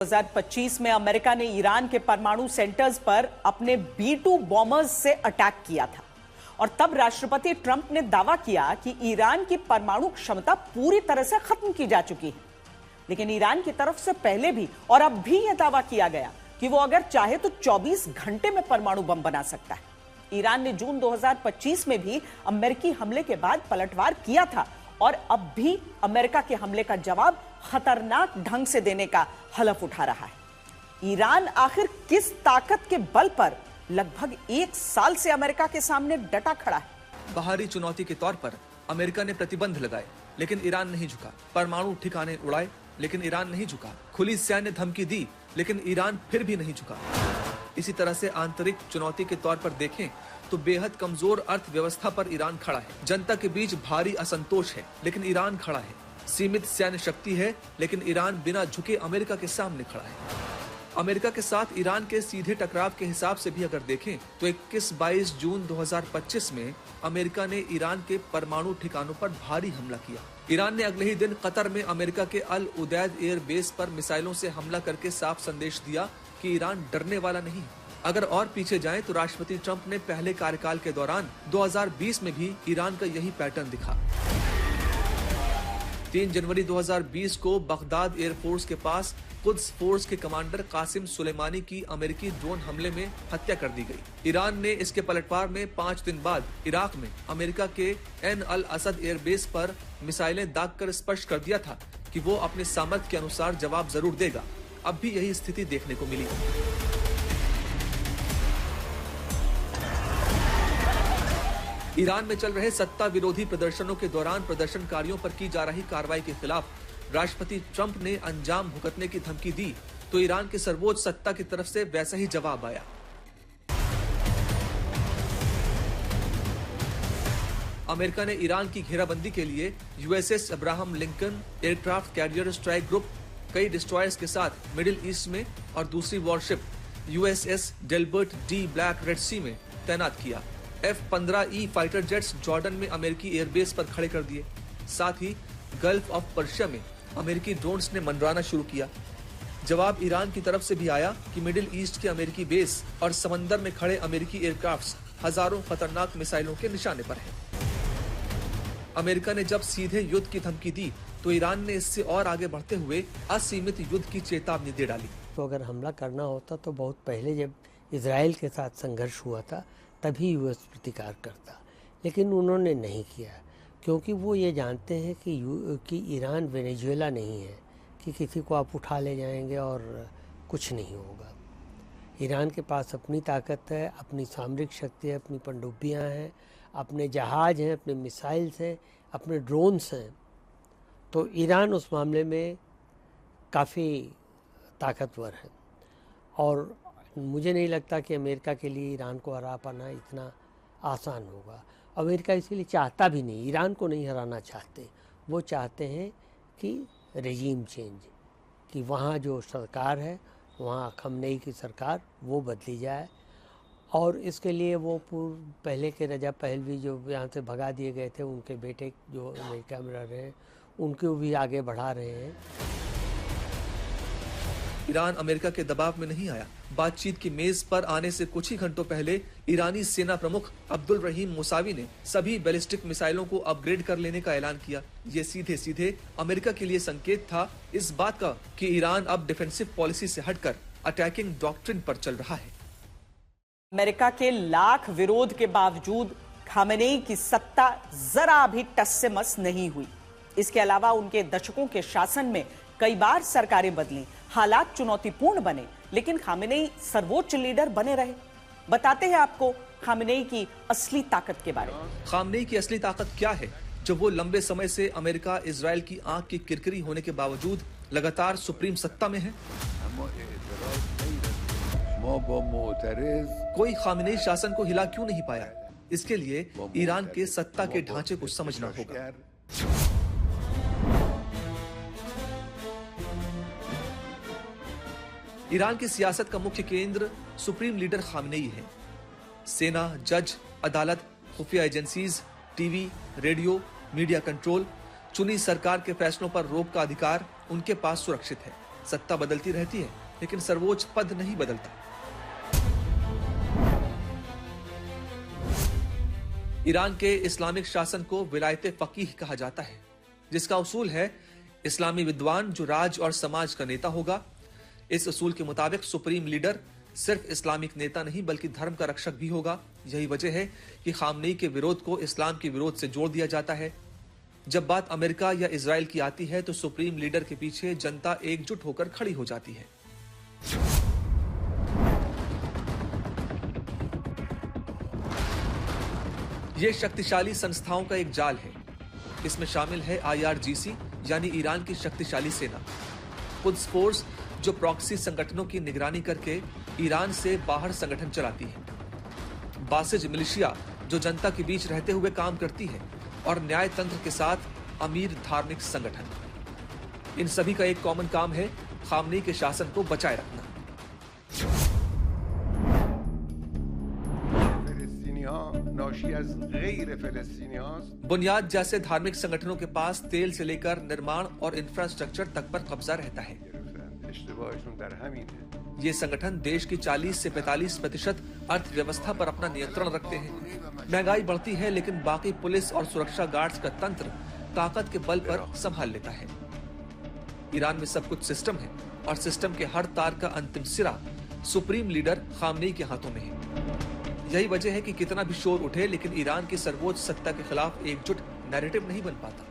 2025 में अमेरिका ने ईरान के परमाणु सेंटर्स पर अपने B-2 बॉम्बर्स से अटैक किया था और तब राष्ट्रपति ट्रंप ने दावा किया कि ईरान की परमाणु क्षमता पूरी तरह से खत्म की जा चुकी है। लेकिन ईरान की तरफ से पहले भी और अब भी यह दावा किया गया कि वो अगर चाहे तो 24 घंटे में परमाणु बम बना सकता है। ईरान ने जून 2025 में भी अमेरिकी हमले के बाद पलटवार किया था और अब भी अमेरिका के हमले का जवाब खतरनाक ढंग से देने का हलफ उठा रहा है। ईरान आखिर किस ताकत के बल पर लगभग 1 साल से अमेरिका के सामने डटा खड़ा है? बाहरी चुनौती के तौर पर अमेरिका ने प्रतिबंध लगाए, लेकिन ईरान नहीं झुका। परमाणु ठिकाने उड़ाए, लेकिन ईरान नहीं झुका। खुली सैन्य धमकी दी, लेकिन ईरान फिर भी नहीं झुका। इसी तरह से आंतरिक चुनौती के तौर पर देखें तो बेहद कमजोर अर्थव्यवस्था पर ईरान खड़ा है। जनता के बीच भारी असंतोष है, लेकिन ईरान खड़ा है। सीमित सैन्य शक्ति है, लेकिन ईरान बिना झुके अमेरिका के सामने खड़ा है। अमेरिका के साथ ईरान के सीधे टकराव के हिसाब से भी अगर देखें तो 21-22 जून 2025 में अमेरिका ने ईरान के परमाणु ठिकानों पर भारी हमला किया। ईरान ने अगले ही दिन कतर में अमेरिका के अल उदैद एयर बेस पर मिसाइलों से हमला करके साफ संदेश दिया कि ईरान डरने वाला नहीं। अगर और पीछे जाएं तो राष्ट्रपति ट्रंप ने पहले कार्यकाल के दौरान 2020 में भी ईरान का यही पैटर्न दिखा। 3 जनवरी 2020 को बगदाद एयरफोर्स के पास कुद्स फोर्स के कमांडर कासिम सुलेमानी की अमेरिकी ड्रोन हमले में हत्या कर दी गई। ईरान ने इसके पलटवार में 5 दिन बाद इराक में अमेरिका के एन अल असद एयरबेस पर मिसाइलें दागकर स्पष्ट कर दिया था कि वो अपने सामर्थ्य के अनुसार जवाब जरूर देगा। अब भी यही स्थिति देखने को मिली। ईरान में चल रहे सत्ता विरोधी प्रदर्शनों के दौरान प्रदर्शनकारियों पर की जा रही कार्रवाई के खिलाफ राष्ट्रपति ट्रंप ने अंजाम भुगतने की धमकी दी तो ईरान की सर्वोच्च सत्ता की तरफ से वैसा ही जवाब आया। अमेरिका ने ईरान की घेराबंदी के लिए USS Abraham Lincoln aircraft carrier strike group कई डिस्ट्रॉयर्स के साथ मिडिल ईस्ट में और दूसरी warship USS Delbert D Black Red Sea में तैनात किया। F-15E फाइटर जेट्स जॉर्डन में अमेरिकी एयरबेस पर खड़े कर दिए। साथ ही गल्फ ऑफ पर्शिया में अमेरिकी ड्रोन्स ने मंडराना शुरू किया। जवाब ईरान की तरफ से भी आया कि मिडिल ईस्ट के अमेरिकी बेस और समंदर में खड़े अमेरिकी एयरक्राफ्ट्स हजारों खतरनाक मिसाइलों के निशाने पर हैं। अमेरिका ने जब सीधे युद्ध की धमकी दी तो ईरान ने इससे और आगे बढ़ते हुए असीमित युद्ध की चेतावनी दे डाली। तो अगर हमला करना होता तो बहुत पहले जब इजराइल के साथ संघर्ष हुआ था तभी यूएस प्रतिकार करता, लेकिन उन्होंने नहीं किया क्योंकि वो ये जानते हैं कि ईरान वेनेजुएला नहीं है कि किसी को आप उठा ले जाएंगे और कुछ नहीं होगा। ईरान के पास अपनी ताकत है, अपनी सामरिक शक्ति है, अपनी पनडुब्बियाँ हैं, अपने जहाज हैं, अपने मिसाइल्स हैं, अपने ड्रोन्स हैं। तो ईरान उस मामले में काफ़ी ताकतवर है और मुझे नहीं लगता कि अमेरिका के लिए ईरान को हरा पाना इतना आसान होगा। अमेरिका इसीलिए चाहता भी नहीं, ईरान को नहीं हराना चाहते। वो चाहते हैं कि रेजीम चेंज, कि वहाँ जो सरकार है, वहाँ खमनेई की सरकार, वो बदली जाए। और इसके लिए वो पहले के रजा पहलवी जो यहाँ से भगा दिए गए थे, उनके बेटे जो अमेरिका में रह रहे हैं, उनको भी आगे बढ़ा रहे हैं। ईरान अमेरिका के दबाव में नहीं आया। बातचीत की मेज पर आने से कुछ ही घंटों पहले ईरानी सेना प्रमुख अब्दुल रहीम मुसावी ने सभी बैलिस्टिक मिसाइलों को अपग्रेड कर लेने का ऐलान किया। ये सीधे सीधे अमेरिका के लिए संकेत था इस बात का कि ईरान अब डिफेंसिव पॉलिसी से हटकर अटैकिंग डॉक्ट्रिन पर चल रहा है। अमेरिका के लाख विरोध के बावजूद खामेनेई की सत्ता जरा भी टस से मस नहीं हुई। इसके अलावा उनके दशकों के शासन में कई बार सरकारें बदली, हालात चुनौतीपूर्ण बने, लेकिन खामेनेई सर्वोच्च लीडर बने रहे। बताते हैं आपको खामेनेई की असली ताकत के बारे में। खामेनेई की असली ताकत क्या है जो वो लंबे समय से अमेरिका इजराइल की आंख की किरकिरी होने के बावजूद लगातार सुप्रीम सत्ता में है? कोई खामेनेई शासन को हिला क्यों नहीं पाया? इसके लिए ईरान के सत्ता के ढांचे को समझना होगा। ईरान की सियासत का मुख्य केंद्र सुप्रीम लीडर खामेनेई है। सेना, जज, अदालत, खुफिया agencies, TV, radio, media control, चुनी सरकार के फैसलों पर रोक का अधिकार उनके पास सुरक्षित है। सत्ता बदलती रहती है, लेकिन सर्वोच्च पद नहीं बदलता। ईरान के इस्लामिक शासन को विलायत फकीह कहा जाता है, जिसका उसूल है इस्लामी विद्वान जो राज और समाज का नेता होगा। इस उसूल के मुताबिक सुप्रीम लीडर सिर्फ इस्लामिक नेता नहीं बल्कि धर्म का रक्षक भी होगा। यही वजह है कि खामनेई के विरोध को इस्लाम के विरोध से जोड़ दिया जाता है। जब बात अमेरिका या इजराइल की आती है तो सुप्रीम लीडर के पीछे जनता एकजुट होकर खड़ी हो जाती है। यह शक्तिशाली संस्थाओं का एक जाल है। इसमें शामिल है IRGC यानी ईरान की शक्तिशाली सेना, कुद्स फोर्स जो प्रॉक्सी संगठनों की निगरानी करके ईरान से बाहर संगठन चलाती है, बासिज मिलिशिया जो जनता के बीच रहते हुए काम करती है, और न्याय तंत्र के साथ अमीर धार्मिक संगठन। इन सभी का एक कॉमन काम है खामनेई के शासन को बचाए रखना। बुनियाद जैसे धार्मिक संगठनों के पास तेल से लेकर निर्माण और इंफ्रास्ट्रक्चर तक पर कब्जा रहता है। ये संगठन देश की 40 से 45% अर्थव्यवस्था पर अपना नियंत्रण रखते हैं। महंगाई बढ़ती है लेकिन बाकी पुलिस और सुरक्षा गार्ड्स का तंत्र ताकत के बल पर संभाल लेता है। ईरान में सब कुछ सिस्टम है और सिस्टम के हर तार का अंतिम सिरा सुप्रीम लीडर खामनेई के हाथों में है। यही वजह है कि कितना भी शोर उठे लेकिन ईरान की सर्वोच्च सत्ता के खिलाफ एकजुट नैरेटिव नहीं बन पाता।